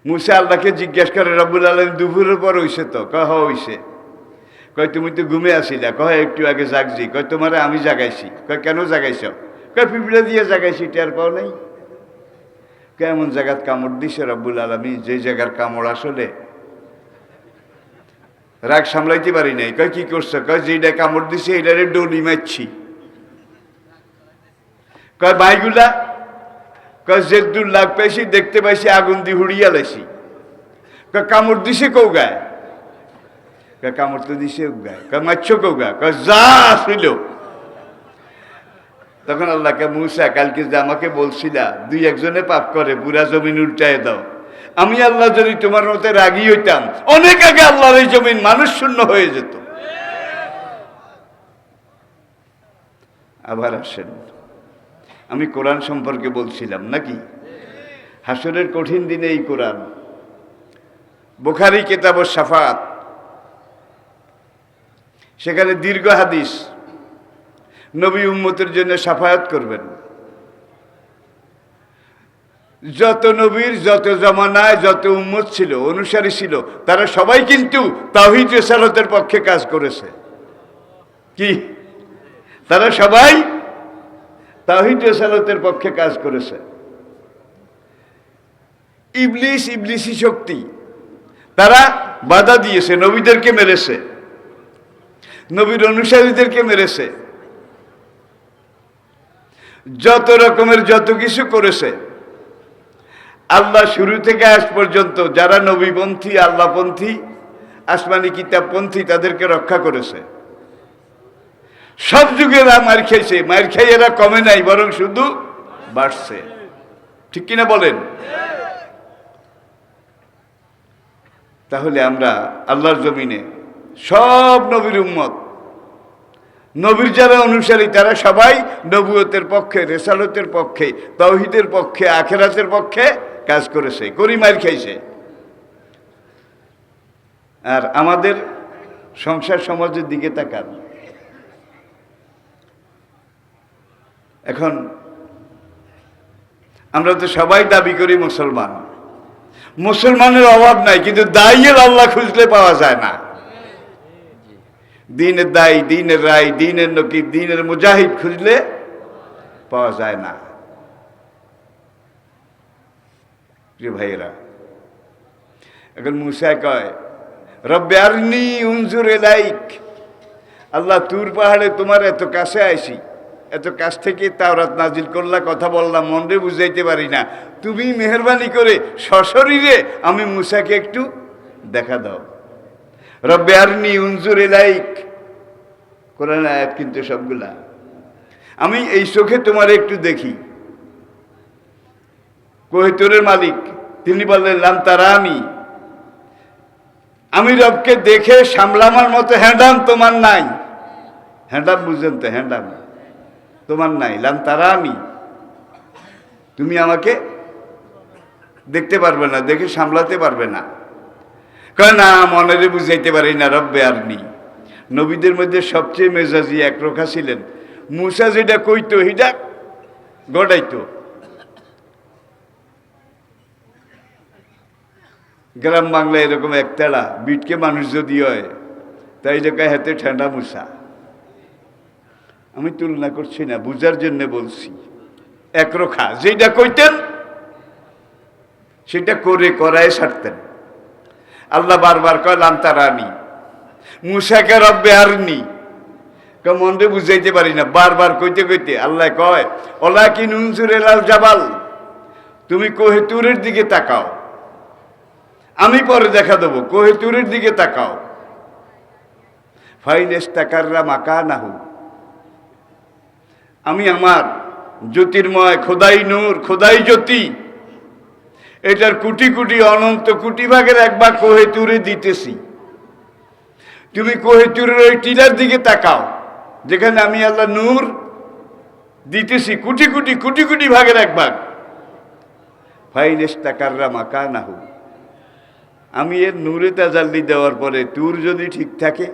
মুসা আল্লাহকে জিজ্ঞেস করে রব্বুল আলামিন দুপুরের পর হইছে তো? কয় হইছে। কয় তুমি তো ঘুমে আসিলা। কয় একটু আগে জাগছি। কয় তোমারে আমি জাগাইছি। কয় কেন জাগাইছ? কয় পিঁপড়ে দিয়ে জাগাইছি, টের পাও নাই? কেমন জায়গাত কামড় দিছে রব্বুল আলামিন, যে জায়গার কামড় আসলে রাগ সামলাইতে পারি নাই। কয় কি করছো? কয় যেটা কামড় দিছে এটারে ডলি মারছি। কয় ভাইগুলা? কয় যে দূর লাগ পাইছি দেখতে পাইছি আগুন দিয়ে হুড়িয়া লাইছি। কয় কামড় দিছে কৌ গায়? কয় কামড় তো দিছে গায়। কয় মারছো কৌ গায়? কয় যা ছিল। তখন আল্লাহকে মুসা কালকে যে আমাকে বলছিলা দুই একজনে পাপ করে পুরা জমিন উল্টায় দাও, আমি আল্লাহ যদি তোমার মতে রাগি হইতাম অনেক আগে আল্লাহর এই জমিন মানুষ শূন্য হয়ে যেত। আবার আসেন, আমি কোরআন সম্পর্কে বলছিলাম নাকি? হাসরের কঠিন দিনে এই কোরআন, বুখারী কিতাবুশ শাফাআত, সেখানে দীর্ঘ হাদিস, নবী উম্মতের জন্য শাফায়াত করবেন। যত নবীর যত জামানায় যত উম্মত ছিল, অনুসারী ছিল, তারা সবাই কিন্তু তাওহীদ রিসালাতের পক্ষে কাজ করেছে। কি? তারা সবাই তাওহীদ রিসালাতের পক্ষে কাজ করেছে। ইবলিস, ইবলিসি শক্তি, তারা বাধা দিয়েছে, নবীদেরকে মেরেছে, নবীর অনুসারীদেরকে মেরেছে, যত রকমের যত কিছু করেছে। আল্লাহ শুরু থেকে আজ পর্যন্ত যারা নবীপন্থী, আল্লাহপন্থী, আসমানি কিতাবপন্থী, তাদেরকে রক্ষা করেছে। সব যুগে এরা মার খেয়েছে, মার খেয়ে এরা কমে নাই, বরং শুধু বাড়ছে। ঠিক কিনা বলেন? তাহলে আমরা আল্লাহর জমিনে সব নবীর উম্মত, নবীর যারা অনুসারী, তারা সবাই নবুয়তের পক্ষে, রেসালতের পক্ষে, তাওহীদের পক্ষে, আখিরাতের পক্ষে কাজ করেছে, করি মার খাইছে। আর আমাদের সংসার সমাজের দিকে তাকান। এখন আমরা তো সবাই দাবি করি মুসলমান, মুসলমানের অভাব নাই, কিন্তু দাইয়ের আল্লাহ খুঁজলে পাওয়া যায় না। দ্বীনের দায়ী, দ্বীনের রায়, দ্বীনের নকিব, দ্বীনের মুজাহিদ খুঁজলে পাওয়া যায় না। প্রিয় ভাইয়েরা, এখন মুসা কয় রব্বে আরনি উনজুর ইলাইক, আল্লাহ তুর পাহাড়ে তোমার এত কাছে আইছি, এত কাছ থেকে তাওরাত নাজিল করলা, কথা বললাম, মনে বুঝাইতে পারি না, তুমি মেহেরবানি করে সশরীরে আমি মুসাকে একটু দেখা দাও। রব্বে আরনি উনজুর ইলাইক, কোরআন আয়াত কিন্তু সবগুলা, আমি এই চোখে তোমার একটু দেখি। কোহিতুরের মালিক তিনি বললেন লাম তারানি, আমি রবকে দেখে সামলামার মতো হ্যান্ডাম তোমার নাই। হ্যান্ডাম বুঝলেন তো? হ্যান্ডাম তোমার নাই। লাম তারানি, তুমি আমাকে দেখতে পারবে না, দেখে সামলাতে পারবে না। কয় না, মনের বুঝাইতে পারি না। রব্বে আরনি, নবীদের মধ্যে সবচেয়ে মেজাজি একরোখা ছিলেন। মুসা যেটা কইতো হিডা গড়াইতো। গ্রাম বাংলা এরকম একতেলা বিটকে মানুষ যদি হয়, তাই লেখায় হাতে ঠান্ডা মুসা। আমি তুলনা করছি না, বুঝার জন্য বলছি। একরোখা যেটা কইতেন সেটা করে করায় ছাড়তেন। আল্লাহ বারবার কয় লাম তারানি, মুসাকে রব্বে আরনি, মনে বুঝাইতে পারি না, বারবার কইতে কইতে আল্লাহ কয় ওলাকিন উনজুর ইলাল জাবাল, তুমি কোহিতুরের দিকে তাকাও, আমি পরে দেখা দেবো, কোহিতুরের দিকে তাকাও। ফাইন ইস্তাকাররা মাকানাহু, আমি আমার জ্যোতির্ময় খোদাই নূর, খোদাই জ্যোতি, এটার কোটি কোটি অনন্ত কোটি ভাগের এক ভাগ কোহিতুরে দিতেছি। তুমি কোহিতুরের ওই টিলার দিকে তাকাও, যেখানে আমি আল্লাহ নূর দিতেছি, কোটি কোটি কোটি কোটি ভাগের এক ভাগ। ফাইন ইস্তাকাররা মাকানাহু, আমি এর নূরে তাজাল্লি দেওয়ার পরে তুর যদি ঠিক থাকে,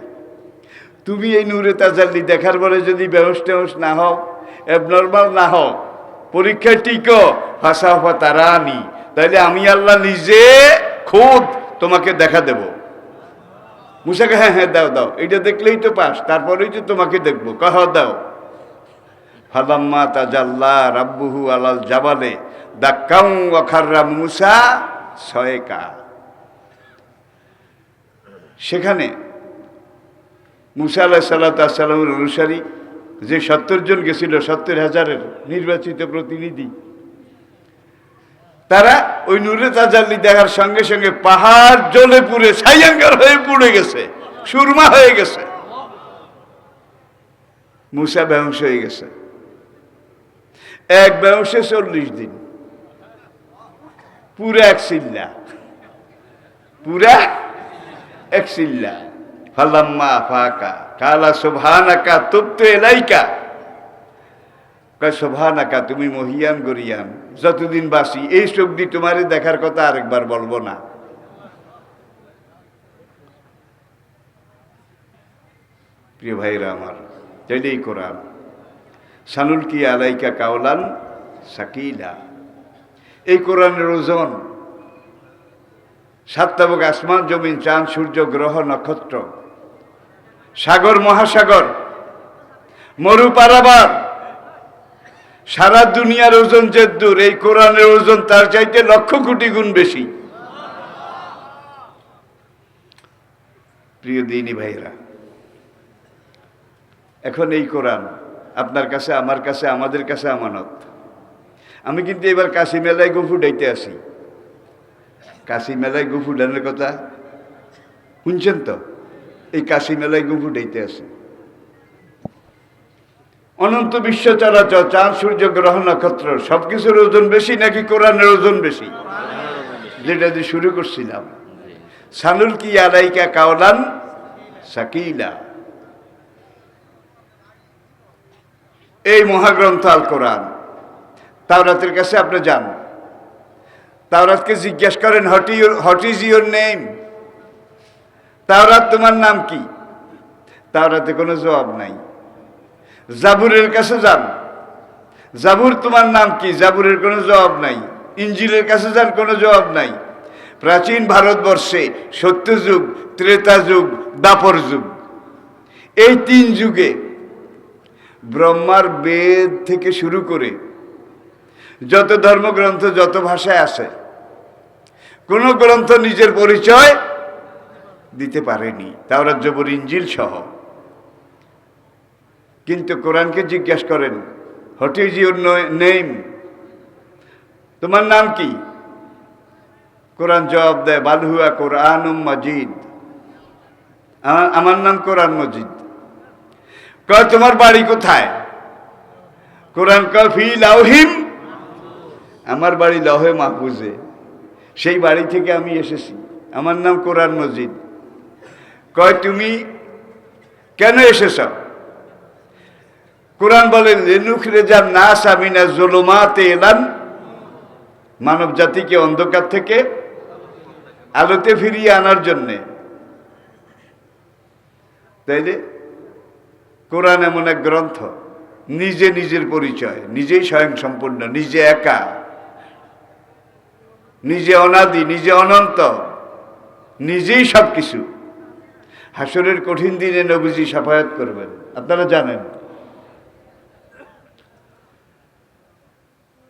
তুমি এই নূরে তাজাল্লি দেখার পরে যদি বেহস টেহস না হও, অ্যাবনর্মাল না হও, পরীক্ষায় টিকো, ফাসাফা তারানি, তাহলে আমি আল্লাহ নিজে খোদ তোমাকে দেখা দেব। মুসাকে হ্যাঁ হ্যাঁ দাও দাও, এটা দেখলেই তো পাস, তারপরেই তো তোমাকে দেখবো। কহ দাও। ফালাম্মা তাজাল্লা রাব্বুহু আলাল জাবালে দাক্কাউ ওয়া খাররা মুসা সয়কা। সেখানে মুসা আলাইহিস সালামের অনুসারী যে 70 জন গেছিল, 70,000-এর নির্বাচিত প্রতিনিধি, তারা ওই নূরে তাজাল্লি দেখার সঙ্গে সঙ্গে পাহাড় জ্বলে পুড়ে ছাইয়াঙ্গার হয়ে পুড়ে গেছে, সুরমা হয়ে গেছে। মুসা বেহুশ হয়ে গেছে। এক বেহুশে 40 দিন, পুরা এক চিল্লা, পুরা এক চিল্লা। ফালাম্মা ফাকা কালা সুবহানাকা তুবতু ইলাইকা। কয় সুবহানাকা, তুমি মহিয়ান গরিয়ান, যতদিন বাসি এই চোখ দিয়ে তোমারে দেখার কথা আরেকবার বলবো না। প্রিয় ভাইরা আমার, এটাই কোরআন। সানুলকি আলাইকা কাওলান সাকিলা। এই কোরআনের ওজন 7 তাবক আসমান জমিন, চাঁদ সূর্য গ্রহ নক্ষত্র, সাগর মহাসাগর, মরু পারাবার, সারা দুনিয়ার ওজন যে দূর, এই কোরআনের ওজন তার চাইতে 1,00,000 কোটি গুণ বেশি। প্রিয় দিনী ভাইরা, এখন এই কোরআন আপনার কাছে, আমার কাছে, আমাদের কাছে আমানত। আমি কিন্তু এবার কাশি মেলায় গফু ডাইতে আসি। কাশি মেলায় গফু ডানের কথা শুনছেন তো? এই কাশি মেলায় গফু ডাইতে আসি। অনন্ত বিশ্ব চরাচর, চাঁদ সূর্য গ্রহ নক্ষত্র, সবকিছুর ওজন বেশি নাকি কোরআনের ওজন বেশি? যেটা দিয়ে শুরু করছিলাম, সানুলকি আলাইকা কাওলান সাকিলা। এই মহাগ্রন্থ আল কোরআন। তাওরাতের কাছে আপনি যান, তাওরাতকে জিজ্ঞাসা করেন, হোয়াট ইজ ইউর নেম? তাওরাত, তোমার নাম কি? তাওরাতে কোনো জবাব নাই। জাবুরের কাছে যান, জাবুর, তোমার নাম কি? জাবুরের কোনো জবাব নাই। ইঞ্জিলের কাছে যান, কোনো জবাব নাই। প্রাচীন ভারতবর্ষে সত্যযুগ, ত্রেতা যুগ, দাপর যুগ, এই 3 যুগে ব্রহ্মার বেদ থেকে শুরু করে যত ধর্মগ্রন্থ, যত ভাষায় আছে, কোনো গ্রন্থ নিজের পরিচয় দিতে পারেনি, তাওরাত জবুর ইঞ্জিল সহ। কিন্তু কোরআনকে জিজ্ঞাসা করেন, হোয়াট ইজ ইউর নেম? তোমার নাম কি? কোরআন জবাব দেয়, বাল হুয়া কোরআনুম মাজিদ। আমার নাম কোরআন মজিদ। কয় তোমার বাড়ি কোথায়? কোরআন কয় ফি লাউহিম, আমার বাড়ি লৌহে মাহফুজে, সেই বাড়ি থেকে আমি এসেছি, আমার নাম কোরআন মজিদ। কয় তুমি কেন এসেছ? কোরআন বলেন, লিনুখরিজান নাসা মিনাজ যুলুমাতি ইলান, মানব জাতিকে অন্ধকার থেকে আলোতে ফিরিয়ে আনার জন্যে। তাইলে কোরআন এমন এক গ্রন্থ, নিজে নিজের পরিচয়, নিজেই স্বয়ংসম্পূর্ণ, নিজে একা, নিজে অনাদি, নিজে অনন্ত, নিজেই সব কিছু। হাসরের কঠিন দিনে নবীজি শাফায়াত করবেন, আপনারা জানেন।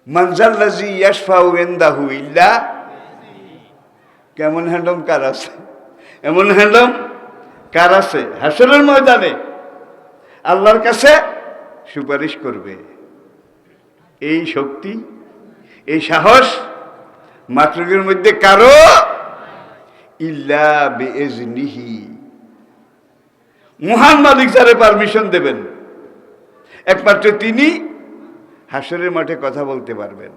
মানজাল্লাযী ইয়াশফাউ ইনদাহু ইল্লা, কেমন হ্যান্ডম কার আছে? এমন হ্যান্ডম কার আছে? হাসরের ময়দানে আল্লাহর কাছে সুপারিশ করবে। এই শক্তি, এই সাহস মাখলুকের মধ্যে কারো, ইল্লা বিইজনিহি, মহান মালিক যারে পারমিশন দেবেন, একমাত্র তিনি হাসরের মাঠে কথা বলতে পারবেন।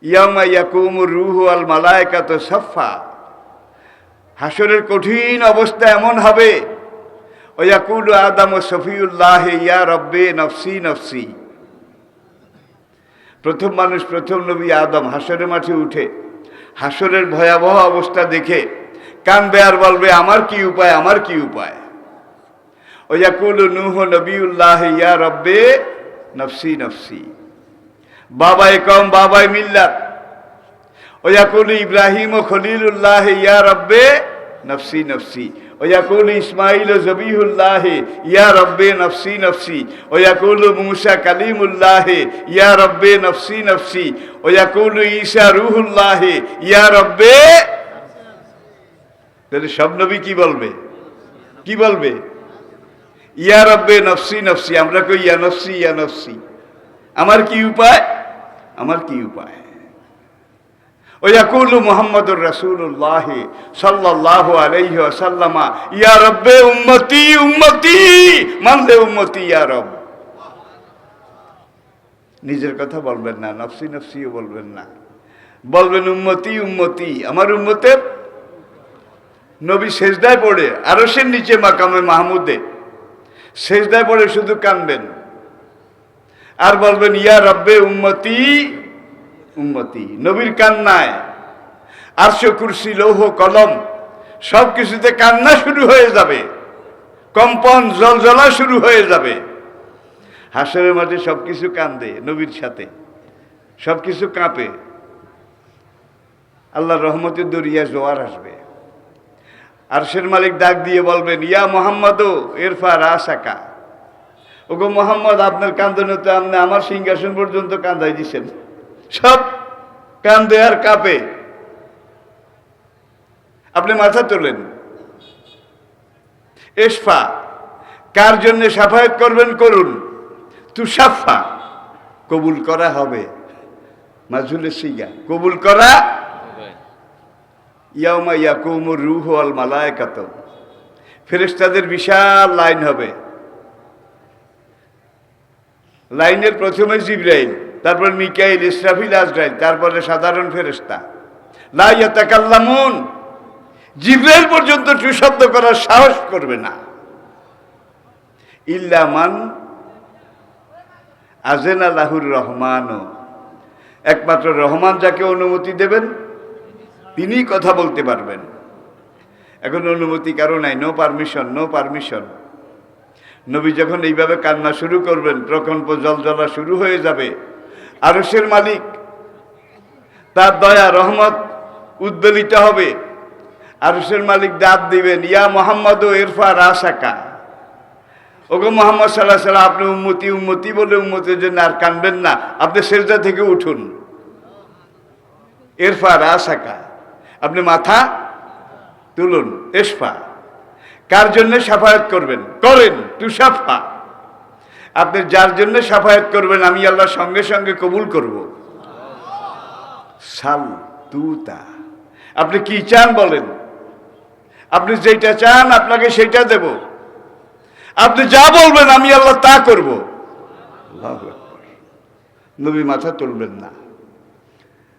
ইয়াউমা ইয়াকুমুর রূহু ওয়াল মালায়েকাতু সাফফা, হাসরের কঠিন অবস্থা এমন হবে, ওয়াকুলু আদামু সফিউল্লাহ ইয়া রব্বি নফসি নফসি। প্রথম মানুষ, প্রথম নবী আদম হাসরের মাঠে উঠে হাসরের ভয়াবহ অবস্থা দেখে কাঁদবে আর বলবে, আমার কি উপায়, আমার কি উপায়। ওয়াকুলু নূহ নবিউল্লাহ ইয়া রব্বি নফসি নফসি। বাবায়ে কওম, বাবায়ে মিল্লাত, ওয়াকুল ইব্রাহিম খলিলুল্লাহ ইয়া রব্বে নফসি নফসি, ওয়াকুল ইসমাইল জবিহুল্লাহ ইয়া রব্বে নফসি নফসি, ওয়াকুল মুসা কালিমুল্লাহ ইয়া রব্বে নফসি নফসি, ওয়াকুল ঈসা রূহুল্লাহ ইয়া রব্বে। তাহলে সব নবী কি বলবে? কি বলবে? ইয়া রব্বে নফসি নফসি। আমরা কই ইয়া নফসি ইয়া নফসি। আমার কি উপায়? আমার কি উপায়? ওয়াকুলু মুহাম্মাদুর রাসূলুল্লাহ সাল্লাল্লাহু আলাইহি ওয়াসাল্লাম ইয়া রব্বে উম্মতি উম্মতি, মানলে উম্মতি ইয়া রব। নিজের কথা বলবেন না, নফসি নফসিও বলবেন না, বলবেন উম্মতি উম্মতি, আমার উম্মতের। নবী সেজদায় পড়ে আরশের নিচে মাকামে মাহমুদে সেজদায় পড়ে শুধু কাঁদবেন আর বলবেন ইয়া রব্বে উম্মতি উম্মতি। নবীর কান্নায় আরশ, কুরসি, লৌহ, কলম সব কিছুতে কান্না শুরু হয়ে যাবে, কম্পন জলজলা শুরু হয়ে যাবে। হাসরের মাঠে সবকিছু কান্দে নবীর সাথে, সবকিছু কাঁপে। আল্লাহর রহমতের দরিয়া জোয়ার আসবে। আরশের মালিক ডাক দিয়ে বলবেন ইয়া মুহাম্মদ ইরফা রাসাকা। ওগো মোহাম্মদ, আপনার কান্দনে তো আপনি আমার সিংহাসন পর্যন্ত কান্দাই দিছেন। সব কান্দে আর কাঁপে। আপনি মাথা তোলেন। ইশফা, কার জন্য সাফায়াত করবেন করুন। তুষাফা, কবুল করা হবে। মাজুলে সিগা, কবুল করা। ইয়াউমা ইয়াকুমুর রূহু ওয়াল মালায়েকাতু, ফেরেশতাদের বিশাল লাইন হবে। লাইনের প্রথমে জিবরাইল, তারপর মিকাইল, ইসরাফিল, আজরাইল, তারপরে সাধারণ ফেরেশতা। লা ইয়াতাকাল্লামুন, জিবরাইল পর্যন্ত শব্দ করার সাহস করবে না। ইল্লা মান আযেনা লাহুর রহমান, একমাত্র রহমান যাকে অনুমতি দেবেন তিনিই কথা বলতে পারবেন। এখন অনুমতি কারো নাই, নো পারমিশন, নো পারমিশন। নবী যখন এইভাবে কান্না শুরু করবেন, প্রকম্প জলজলা শুরু হয়ে যাবে। আরশের মালিক তার দয়া রহমত উদ্বেলিত হবে। আরশের মালিক ডাক দিবেন ইয়া মুহাম্মদ ইরফা রাসাকা। ওগো মুহাম্মদ সাল্লাল্লাহু আলাইহি ওয়াসাল্লাম, আপনি উম্মতি উম্মতি বলে উম্মতের জন্য আর কাঁদবেন না, আপনি সেজদা থেকে উঠুন। ইরফা রাসাকা, আপনি মাথা তুলুন। ইশফা, কার জন্য সাফায়াত করবেন করেন। তুষাফা, আপনি যার জন্য সাফায়াত করবেন আমি আল্লাহ সঙ্গে সঙ্গে কবুল করব। সাল তুতা, আপনি কি চান বলেন, আপনি যেটা চান আপনাকে সেটা দেব। আপনি যা বলবেন আমি আল্লাহ তা করব। আল্লাহু আকবার। নবী মাথা তুলবেন না,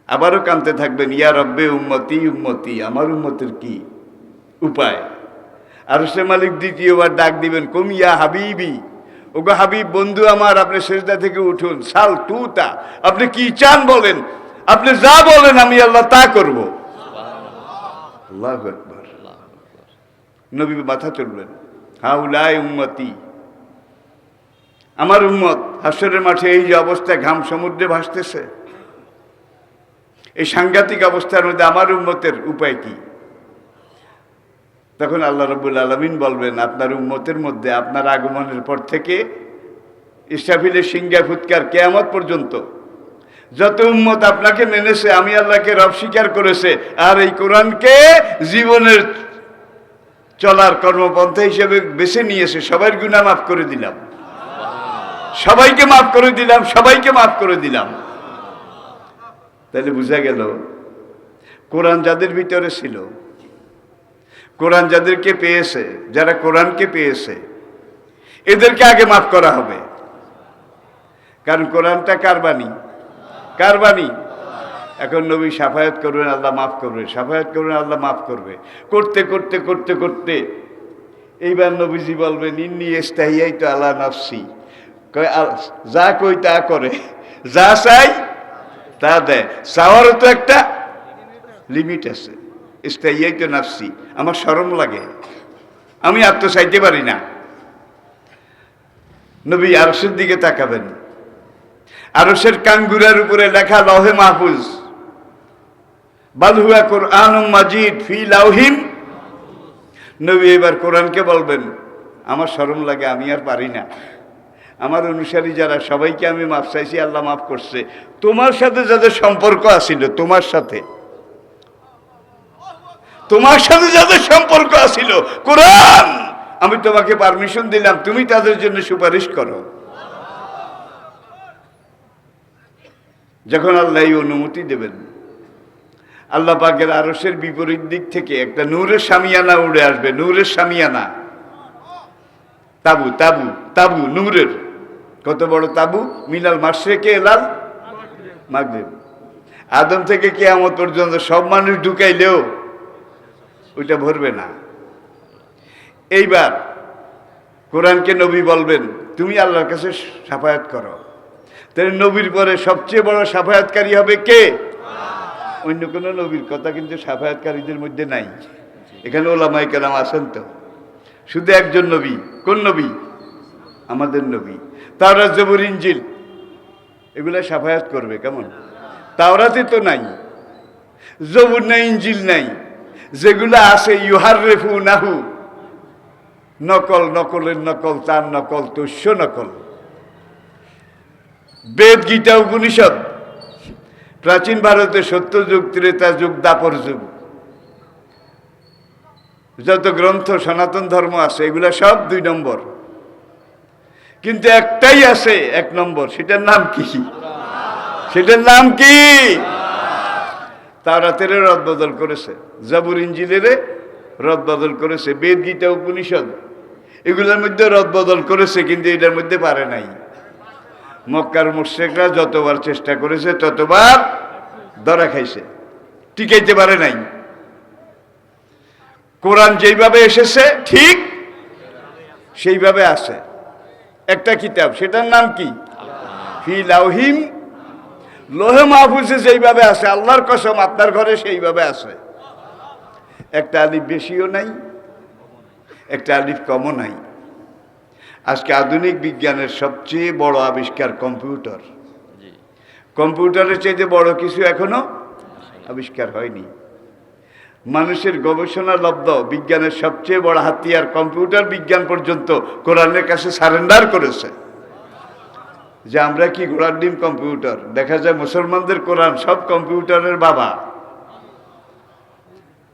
আবারও কাঁদতে থাকবেন ইয়া রব্বে উম্মতি উম্মতি, আমার উম্মতের কি উপায়। আরশের মালিক দ্বিতীয়বার ডাক দিবেন কুম ইয়া হাবিবি, ওগো হাবিব বন্ধু আমার, আপনি সেজদা থেকে উঠুন। সাল তুতা, আপনি কি চান বলেন, আপনি যা বলেন আমি আল্লাহ তা করব। আল্লাহু আকবার। নবী মাথা তুলবেন। হাউলাই উম্মতি, আমার উম্মত। হাসরের মাঠে এই যে অবস্থা, ঘাম সমুদ্রে ভাসতেছে, এই সাংঘাতিক অবস্থার মধ্যে আমার উম্মতের উপায় কি? তখন আল্লাহ রাব্বুল আলামিন বলবেন আপনার উম্মতের মধ্যে আপনার আগমনের পর থেকে ইসরাফিলের সিংহা ফুৎকার কিয়ামত পর্যন্ত যত উম্মত আপনাকে মেনেছে, আমি আল্লাহকে রব স্বীকার করেছে, আর এই কোরআনকে জীবনের চলার কর্মপন্থা হিসেবে বেছে নিয়েছে, সবার গুনাহ মাফ করে দিলাম, সবাইকে মাফ করে দিলাম, সবাইকে মাফ করে দিলাম। তাহলে বোঝা গেল কোরআন যাদের ভিতরে ছিল, কোরআন যাদেরকে পেয়েছে, যারা কোরআনকে পেয়েছে, এদেরকে আগে মাফ করা হবে। কারণ কোরআনটা কার বাণী? কার বাণী? এখন নবী সাফায়াত করবেন, আল্লাহ মাফ করবে, সাফায়াত করবেন, আল্লাহ মাফ করবে। করতে করতে করতে করতে এইবার নবীজি বলবেন ইন্নী ইস্তাহিয়াইতু আলা নাফসি, যা কই তা করে, যা চাই তা দেয়। চাওয়ারও তো একটা লিমিট আছে। ইস্তাহিয়াইতু নাফসি, আমার শরম লাগে, আমি আর তো চাইতে পারি না। নবী আরশের দিকে তাকাবেন, আরশের কাঙ্গুরার উপরে লেখা লৌহে মাহফুজ, বাল হুয়া কুরআনুম মাজিদ ফি লাউহিম। নবী এবার কোরআনকে বলবেন, আমার শরম লাগে, আমি আর পারি না, আমার অনুসারী যারা সবাইকে আমি মাফ চাইছি, আল্লাহ মাফ করছে, তোমার সাথে যাদের সম্পর্ক আছিল, তোমার সাথে যাদের সম্পর্ক আছিল, কোরআন আমি তোমাকে পারমিশন দিলাম, তুমি তাদের জন্য সুপারিশ করো। যখন আল্লাহ এই অনুমতি দেবেন, আল্লাহ পাকের আরশের বিপরীত দিক থেকে একটা নূরের শামিয়ানা উড়ে আসবে। নূরের শামিয়ানা, তাবু তাবু তাবু নূরের। কত বড় তাবু? মিনাল মাশরিকি ইলাল মাগরিব। আদম থেকে কিয়ামত পর্যন্ত সব মানুষ ঢুকাইলেও ওইটা ভরবে না। এইবার কোরআনকে নবী বলবেন, তুমি আল্লাহর কাছে শাফায়াত করো। তাহলে নবীর পরে সবচেয়ে বড় শাফায়াতকারী হবে কে? অন্য কোনো নবীর কথা কিন্তু শাফায়াতকারীদের মধ্যে নাই। এখানে ওলামায়ে কেরাম আছেন তো, শুধু একজন নবী। কোন নবী? আমাদের নবী। তাওরাত, জবুর, ইনজিল এগুলা শাফায়াত করবে কেমন? তাওরাতে তো নাই, জবুর নাই, ইনজিল নাই। যেগুলা আছে ইউহাররিফুনাহু, নকল, নকলের নকল, তার নকল, তস্য নকল। বেদ, গীতা, উপনিষদ প্রাচীন ভারতে সত্যযুগ, ত্রেতা যুগ, দাপর যুগ, যত গ্রন্থ সনাতন ধর্ম আছে এগুলা সব 2 নম্বর, কিন্তু একটাই আছে 1 নম্বর। সেটার নাম কি? সেটার নাম কি? তাওরাতের রদ বদল করেছে, জবুর, ইনজিলের রদ বদল করেছে, বেদ, গীতা, উপনিষদ এগুলোর মধ্যে রদ বদল করেছে, কিন্তু এটার মধ্যে পারে নাই। মক্কার মুশরিকরা যতবার চেষ্টা করেছে ততবার ধরা খাইছে, টিকাইতে পারে নাই। কোরআন যেইভাবে এসেছে ঠিক সেইভাবে আছে। একটা কিতাব, সেটার নাম কি? ফি লাউহিম, লোহে মাহফুজে যেইভাবে আছে, আল্লাহর কসম আপনার ঘরে সেইভাবে আছে। একটা আলিফ বেশিও নাই, একটা আলিফ কমও নাই। আজকে আধুনিক বিজ্ঞানের সবচেয়ে বড় আবিষ্কার কম্পিউটার। কম্পিউটারের চাইতে বড় কিছু এখনো আবিষ্কার হয়নি। মানুষের গবেষণা লব্ধ বিজ্ঞানের সবচেয়ে বড় হাতিয়ার কম্পিউটার বিজ্ঞান পর্যন্ত কোরআনের কাছে সারেন্ডার করেছে। যে আমরা কি ঘোড়ার ডিম কম্পিউটার। দেখা যায় মুসলমানদের কোরআন সব কম্পিউটারের বাবা।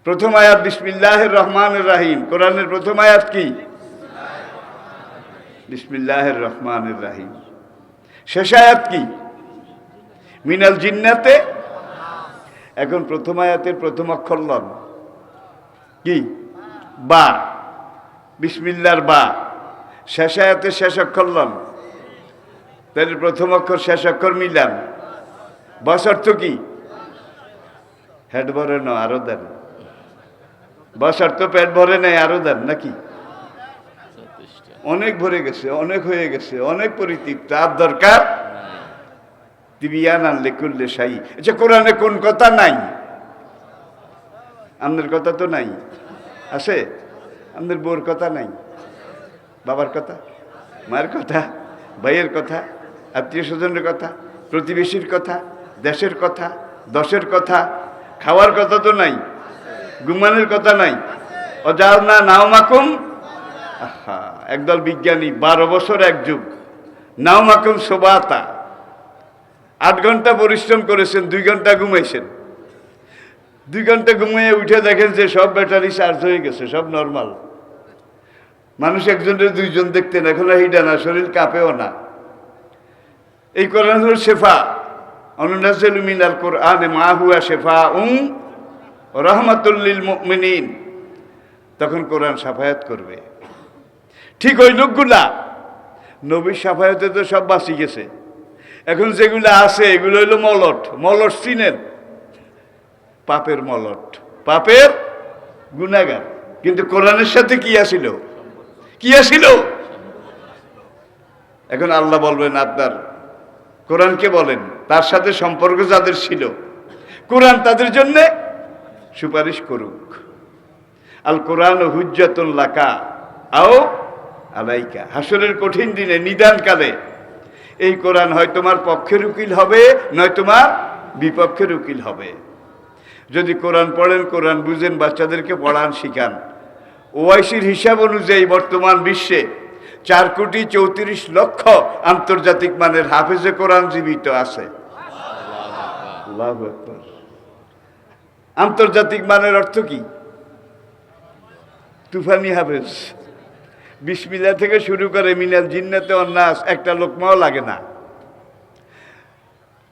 প্রথম আয়াত বিসমিল্লাহির রহমানির রহিম। কোরআনের প্রথম আয়াত কি? বিসমিল্লাহির রহমানির রহিম। শেষ আয়াত কি? মিনাল জিন্নাতে। এখন প্রথম আয়াতের প্রথম অক্ষর লন কি? বা। বিসমিল্লাহর বা। শেষ আয়াতের শেষ অক্ষর লন, তাহলে প্রথম অক্ষর শেষ অক্ষর মিলান। বস অর্থ কি? হেড ভরে ন, আরো দেন। বস অর্থ পেট ভরে নেই, আরো দেন নাকি? অনেক ভরে গেছে, অনেক হয়ে গেছে, অনেক পরিতৃপ্ত, আর দরকার তিবিয়ান আনলে করলে সাই। আচ্ছা, কোরআনে কোন কথা নাই? আমাদের কথা তো নাই। আছে? আমাদের বউর কথা নাই, বাবার কথা, মায়ের কথা, ভাইয়ের কথা, আত্মীয় স্বজনের কথা, প্রতিবেশীর কথা, দেশের কথা, দশের কথা, খাওয়ার কথা তো নাই, ঘুমানোর কথা নাই। অজাল না নাও মাকুম। একদল বিজ্ঞানী 12 বছর 1 যুগ নাও মাকুম সোবাতা, 8 ঘন্টা পরিশ্রম করেছেন, 2 ঘন্টা ঘুমাইছেন। 2 ঘন্টা ঘুমিয়ে উঠে দেখেন যে সব ব্যাটারি চার্জ হয়ে গেছে, সব নর্মাল। মানুষ একজনের 2 জন দেখতেন, এখন হিডা না, শরীর কাঁপেও না। এই কোরআন হল শেফা। অনুনাজ্জিলু মিনাল কোরআনে মা হুয়া শিফাউন ওয়া রাহমাতুল লিল মুমিনিন। তখন কোরআন শাফায়াত করবে। ঠিক ওই লোকগুলা নবীর শাফায়াতে তো সব বাঁচি গেছে। এখন যেগুলো আছে এগুলো হইল মলট। মলট চিনেন? পাপের মলট, পাপের গুনাহগার। কিন্তু কোরআনের সাথে কি আসিল? কি আসিল? এখন আল্লাহ বলবেন, আপনার কোরআনকে বলেন, তার সাথে সম্পর্ক যাদের ছিল কোরআন তাদের জন্য সুপারিশ করুক। আল কোরআন হুজ্জাতুন লাকা আও আলাইকা। হাসরের কঠিন দিনে, নিদানকালে এই কোরআন হয় তোমার পক্ষের উকিল হবে, নয় তোমার বিপক্ষের উকিল হবে। যদি কোরআন পড়েন, কোরআন বুঝেন, বাচ্চাদেরকে পড়ান, শিখান। ওআইসির হিসাব অনুযায়ী বর্তমান বিশ্বে 4,34,00,000 আন্তর্জাতিক মানের হাফেজে কোরআন জীবিত আছে। আল্লাহু আকবার। আন্তর্জাতিক মানের অর্থ কি? তুফানি হাফেজ, বিসমিল্লাহ থেকে শুরু করে মিনাল জিন্নাতে অন্নাস একটা লোকমাও লাগে না।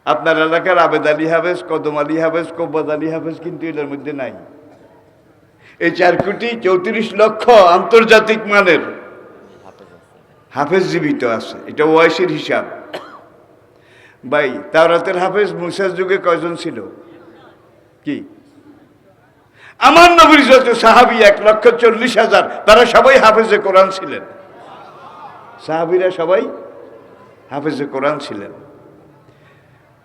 আপনার এলাকার আবেদ আলী হাফেজ, কদম আলী হাফেজ, কব্বাদ আলী হাফেজ কিন্তু এটার মধ্যে নাই। এই 4,34,00,000 আন্তর্জাতিক মানের হাফেজ জীবিত আছে। এটা ওয়াইসির হিসাব। ভাই, তাওরাতের হাফেজ মুসার যুগে কয়জন ছিল? কি আমার নবীর যত সাহাবী 1,40,000, তারা সবাই হাফেজে কোরআন ছিলেন। সাহাবীরা সবাই হাফেজে কোরআন ছিলেন।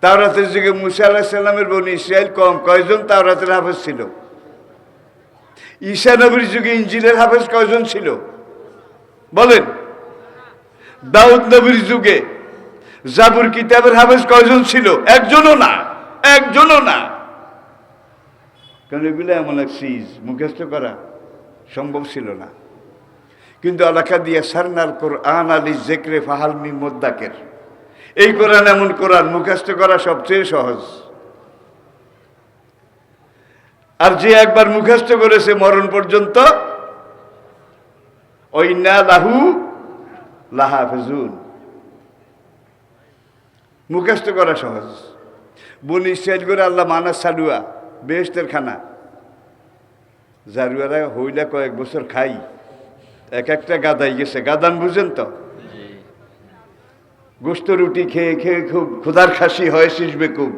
তাওরাতের যুগে মুসা আলাইহিস সালামের বনি ইসরাইল কম, কয়জন তাওরাতের হাফেজ ছিল? ঈসা নবীর যুগে ইনজিলের হাফেজ কয়জন ছিল বলেন? দাউদ নবীর যুগে জাবুর কিতাবের হাফেজ কয়জন ছিল? একজনও না, একজনও না। কারণ এগুলো এমন এক সিজ মুখস্থ করা সম্ভব ছিল না। কিন্তু আলাকা দিয়া সারনার কোরআন আলী জেকরে ফাহালমি মোদ্দাকের, এই কোরআন এমন কোরআন মুখস্থ করা সবচেয়ে সহজ। আর যে একবার মুখস্থ করেছে মরণ পর্যন্ত ওইনা লাহু লাহাফেজুন, মুখস্থ করা সহজ। বনি ইসরাইল করে আল্লাহ মানা সালুয়া বেহেশতের খানা, জারুয়ারা হইলা কয়েক বছর খাই, এক একটা গাদাই গেছে। গাদান বুঝেন তো? গোস্ত রুটি খেয়ে খেয়ে খুব ক্ষুধার খাসি হয়, শিসবে খুব।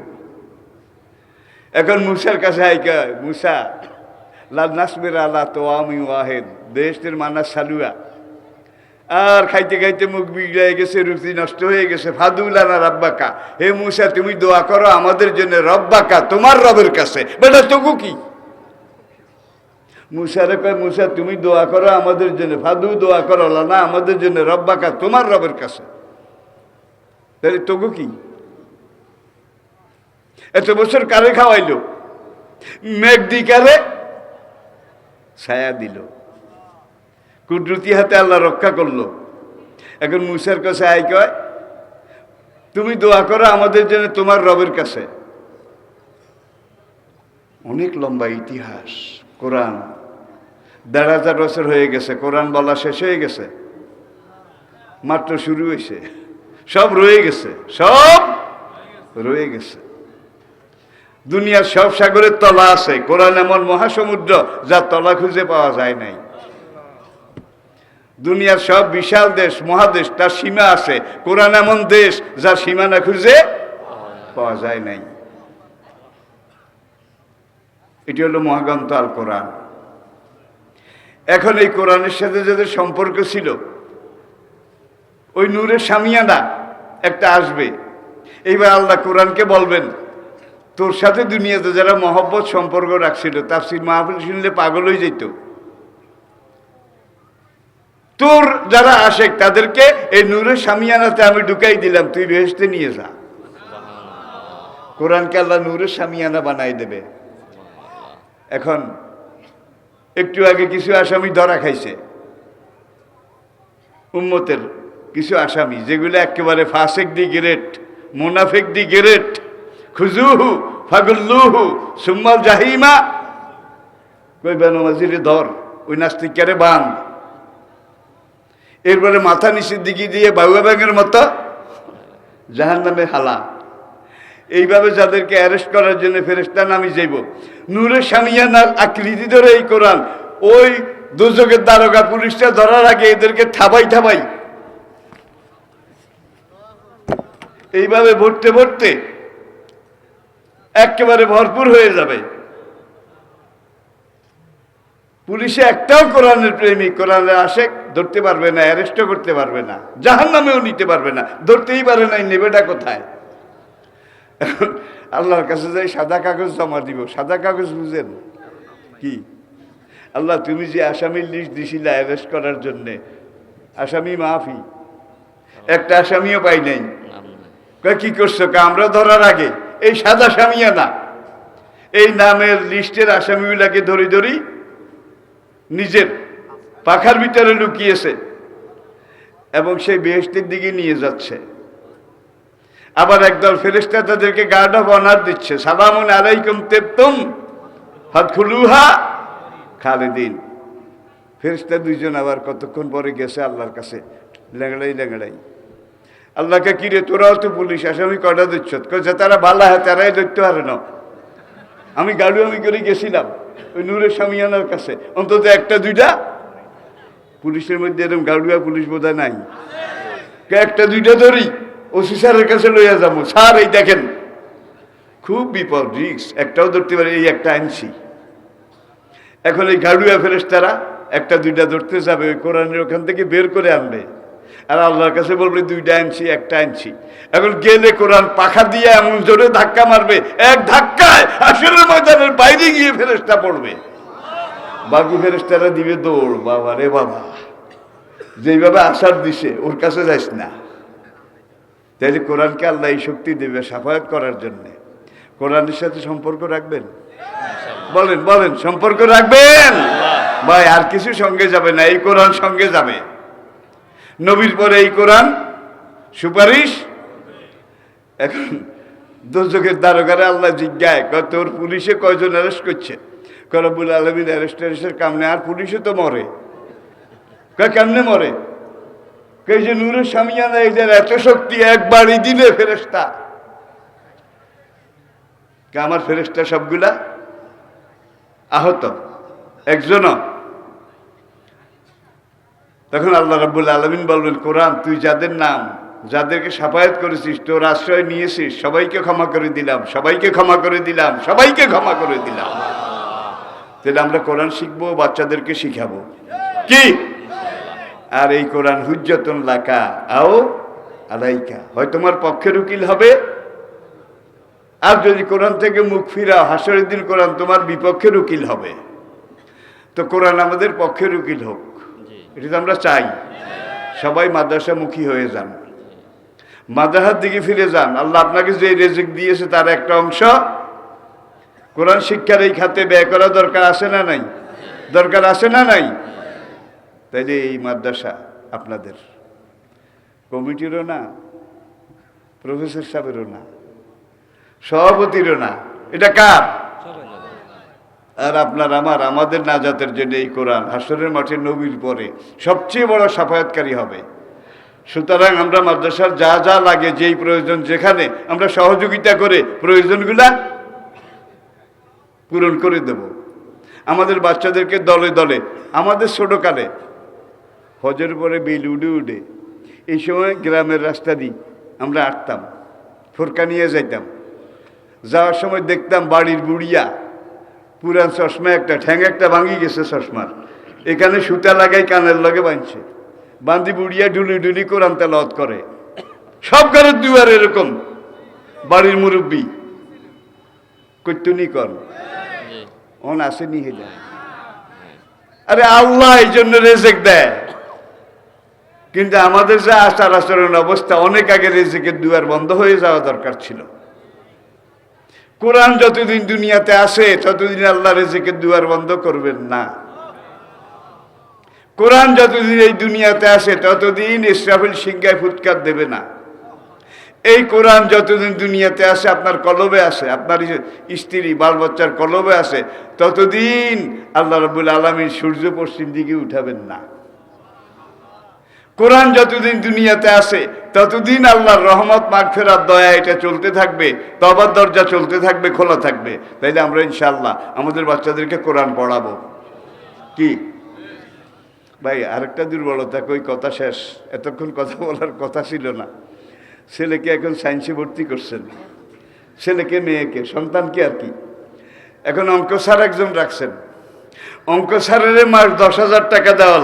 এখন মুসার কাছে আইকা, মুসা লাল নাসবির আলা তো আমি ওয়াহেদ, বেহেশতের মানা সালুয়া। আর খাইতে খাইতে মুখ বিগড়ে গেছে, রুচি নষ্ট হয়ে গেছে। ফাদুলানা রাব্বাকা, হে মুসা তুমি দোয়া করো আমাদের জন্য, রব্বাকা তোমার রবের কাছে। বেটা তবু কি মুসারে কয়, মুসা তুমি দোয়া করো আমাদের জন্য, ফাদু দোয়া করো লানা আমাদের জন্য, রব্বাকা তোমার রবের কাছে। তাহলে তবু কি? এত বছর কারে খাওয়াইলো? মেঘ দি কারে ছায়া দিল, কুদরতি হাতে আল্লাহ রক্ষা করলো। এখন মুসার কাছে আই কয় তুমি দোয়া করো আমাদের জন্য তোমার রবের কাছে। অনেক লম্বা ইতিহাস কোরআন, 1,500 বছর হয়ে গেছে, কোরআন বলা শেষ হয়ে গেছে, মাত্র শুরু হয়েছে। সব রয়ে গেছে, সব রয়ে গেছে। দুনিয়ার সব সাগরের তলা আছে, কোরআন এমন মহাসমুদ্র যার তলা খুঁজে পাওয়া যায় নাই। দুনিয়ার সব বিশাল দেশ মহাদেশ, তার সীমা আছে, কোরআন এমন দেশ যার সীমানা খুঁজে পাওয়া যায় নাই। এটি হলো মহাগ্রন্থ আল কোরআন। এখন এই কোরআনের সাথে যাদের সম্পর্ক ছিল, ওই নূরের সামিয়ানা একটা আসবে। এইবার আল্লাহ কোরআনকে বলবেন, তোর সাথে দুনিয়াতে যারা মহব্বত সম্পর্ক রাখছিল, তাফসীর মাহফিল শুনলে পাগল হয়ে যেত, তোর যারা আশেক তাদেরকে এই নূরের সামিয়ানাতে আমি ঢুকাই দিলাম, তুই বেহেশতে নিয়ে যা। কোরআনকে আল্লাহ নূরের সামিয়ানা বানাই দেবে। এখন একটু আগে কিছু আসামি ধরা খাইছে, উম্মতের কিছু আসামি, যেগুলো একেবারে ফাসেক দি গ্রেট, মুনাফিক দি গ্রেট। খুজুহু ফাগুল্লুহু সুম্মাল জাহিমা, কই বেনমাজিরে ধর, ওই নাস্তিকারে বান, এরপরে মাথা নিচের দিকে দিয়ে বাউয়া ব্যাঙের মতো জাহান্নামে হালা। এইভাবে যাদেরকে অ্যারেস্ট করার জন্য ফেরেশতা নামি যাইব, নূরের সামিয়ানার আকৃতি ধরে এই কোরআন ওই দুজকের দারোগা পুলিশটা ধরার আগে এদেরকে থাবাই থাবাই এইভাবে ভরতে ভরতে একেবারে ভরপুর হয়ে যাবে। পুলিশে একটাও কোরআনের প্রেমিক, কোরআনের আশেক ধরতে পারবে না, অ্যারেস্টও করতে পারবে না, জাহান্নামেও নিতে পারবে না। ধরতেই পারে নাই, নেবেটা কোথায়? আল্লাহর কাছে যাই সাদা কাগজ জমা দিব। সাদা কাগজ বুঝেন কি? আল্লাহ তুমি যে আসামির লিস্ট দিছিলা অ্যারেস্ট করার জন্যে, আসামি মাফি, একটা আসামিও পাই নাই। কি করছো? আমরা ধরার আগে এই সাদা সামিয়ানা, এই নামের লিস্টের আসামিগুলাকে ধরি ধরি নিজের পাখার ভিতরে লুকিয়েছে এবং সেই বেহেশতের দিকে নিয়ে যাচ্ছে। আবার একদল ফেরেশতা তাদেরকে গার্ড অফ অনার দিচ্ছে, সালামুন আলাইকুম তিবতুম ফাদখুলুহা খালিদিন। ফেরেশতা দুইজন আবার কতক্ষণ পরে গেছে আল্লাহর কাছে, লেংড়াই লেংড়াই। আল্লাহকে কিরে তোরাও তো পুলিশ, আসামি কটা দিচ্ছ? যে তারা ভালো হয় তারাই ধরতে পারে না। আমি গাড়ি করে গেছিলাম ওই নূরের সামিয়ানার কাছে, অন্তত একটা দুইটা পুলিশের মধ্যে এরকম গাড়ুয়া পুলিশ বোধহয় নাই, একটা দুইটা ধরি ওসি স্যারের কাছে লইয়া যাবো, স্যার এই দেখেন খুব বিপদ, রিস্ক, একটাও ধরতে পারে, এই একটা আনছি। এখন এই গাড়ুয়া ফেরেশতারা একটা দুইটা ধরতে যাবে, ওই কোরআনের ওখান থেকে বের করে আনবে, আর আল্লাহর কাছে বলবে দুইটা আনছি একটা আনছি। এখন গেলে কোরআন পাখা দিয়ে এমন জোরে ধাক্কা মারবে, এক ধাক্কায় হাসরের ময়দানের বাইরে গিয়ে ফেরেশতা পড়বে। বাকি ফেরেশতারা দিবে দৌড়, বাবা রে বাবা, যেইভাবে আসার দিছে ওর কাছে যাইস না। তাইলে কোরআনকে আল্লাহ এই শক্তি দেবে সাফায়াত করার জন্যে। কোরআনের সাথে সম্পর্ক রাখবেন? বলেন বলেন, সম্পর্ক রাখবেন ভাই? আর কিছু সঙ্গে যাবে না, এই কোরআন সঙ্গে যাবে। নবীর পরে এই কোরআন সুপারিশ। এখন দোজখের দ্বারকারে আল্লাহ জিজ্ঞায়, তোর পুলিশে কয়জন অ্যারেস্ট করছে? রব্বুল আলামিন অ্যারেস্টের কামনে, আর পুলিশে তো মরে। কেমনে মরে? এই যে নূরের সামিয়ানা, এদের এত শক্তি, একবারই দিলে ফেরেশতা। আমার ফেরেশতা সবগুলা আহত, একজনও। তখন আল্লাহ রাব্বুল আলামিন বলবেন, কোরআন তুই যাদের নাম, যাদেরকে সাফায়াত করেছিস, তোর আশ্রয় নিয়েছিস, সবাইকে ক্ষমা করে দিলাম, সবাইকে ক্ষমা করে দিলাম, সবাইকে ক্ষমা করে দিলাম। তাহলে আমরা কোরআন শিখবো, বাচ্চাদেরকে শিখাবো কি? আর এই কোরআন হুজ্জাতুন লাকা আও আলাইকা, হয় তোমার পক্ষের উকিল হবে, আর যদি কোরআন থেকে মুখ ফিরাও হাসরের দিন কোরআন তোমার বিপক্ষের উকিল হবে। তো কোরআন আমাদের পক্ষের উকিল হোক, এটা তো আমরা চাই। সবাই মাদ্রাসামুখী হয়ে যান, মাদ্রাসার দিকে ফিরে যান। আল্লাহ আপনাকে যে রিজিক দিয়েছে তার একটা অংশ কোরআন শিক্ষার এই খাতে ব্যয় করা দরকার আছে না নাই? দরকার আছে না নাই? তাইলে এই মাদ্রাসা আপনাদের, কমিটিরও না, প্রফেসর সাহেবেরও না, সভাপতিরও না, এটা কার? আর আপনার আমাদের নাজাতের জন্য এই কোরআন হাসরের মাঠে নবীর পরে সবচেয়ে বড় সাফায়াতকারী হবে। সুতরাং আমরা মাদ্রাসার যা যা লাগে, যেই প্রয়োজন, যেখানে আমরা সহযোগিতা করে প্রয়োজনগুলা পূরণ করে দেব। আমাদের বাচ্চাদেরকে দলে দলে, আমাদের ছোটকালে হজের পরে বিল উডে উডে এই সময় গ্রামের রাস্তা দিয়ে আমরা আটতাম, ফোরকা নিয়ে যাইতাম। যাওয়ার সময় দেখতাম বাড়ির বুড়িয়া পুরান চশমা একটা, ঠ্যাং একটা ভাঙি গেছে চশমার, এখানে সুতা লাগাই কানের লগে বাঁধছে, বান্ধি বুড়িয়া ডুলি ডুলি কোরআন তেলাওয়াত করে। সব ঘরের দুয়ার এরকম বাড়ির মুরব্বী কইতুনি কর অন আসেনি হেলা। আরে আল্লাহ এই জন্য রেজেক দেয়, কিন্তু আমাদের যে আচার আচরণ অবস্থা, অনেক আগে রেজেকের দুয়ার বন্ধ হয়ে যাওয়া দরকার ছিল। কোরআন যতদিন দুনিয়াতে আসে ততদিন আল্লাহ রেজেকের দুয়ার বন্ধ করবেন না। কোরআন যতদিন এই দুনিয়াতে আসে ততদিন ইসরাফিল সিংহায় ফুৎকার দেবে না। এই কোরআন যতদিন দুনিয়াতে আসে, আপনার কলবে আসে, আপনার স্ত্রী বাল বাচ্চার কলবে আসে, ততদিন আল্লাহ রাব্বুল আলামিন সূর্য পশ্চিম দিকে উঠাবেন না। কোরআন যতদিন দুনিয়াতে আসে ততদিন আল্লাহর রহমত, মাগফিরাত, দয়া এটা চলতে থাকবে, তওবার দরজা চলতে থাকবে, খোলা থাকবে। তাইলে আমরা ইনশাআল্লাহ আমাদের বাচ্চাদেরকে কোরআন পড়াবো। কি ভাই, আরেকটা দুর্বলতা, কই কথা শেষ, এতক্ষণ কথা বলার কথা ছিল না। ছেলেকে এখন সায়েন্সে ভর্তি করছেন, ছেলেকে মেয়েকে, সন্তানকে আর কি। এখন অঙ্ক স্যার একজন রাখছেন, অঙ্ক স্যারের মাস 10,000 টাকা দেওয়া লাগে।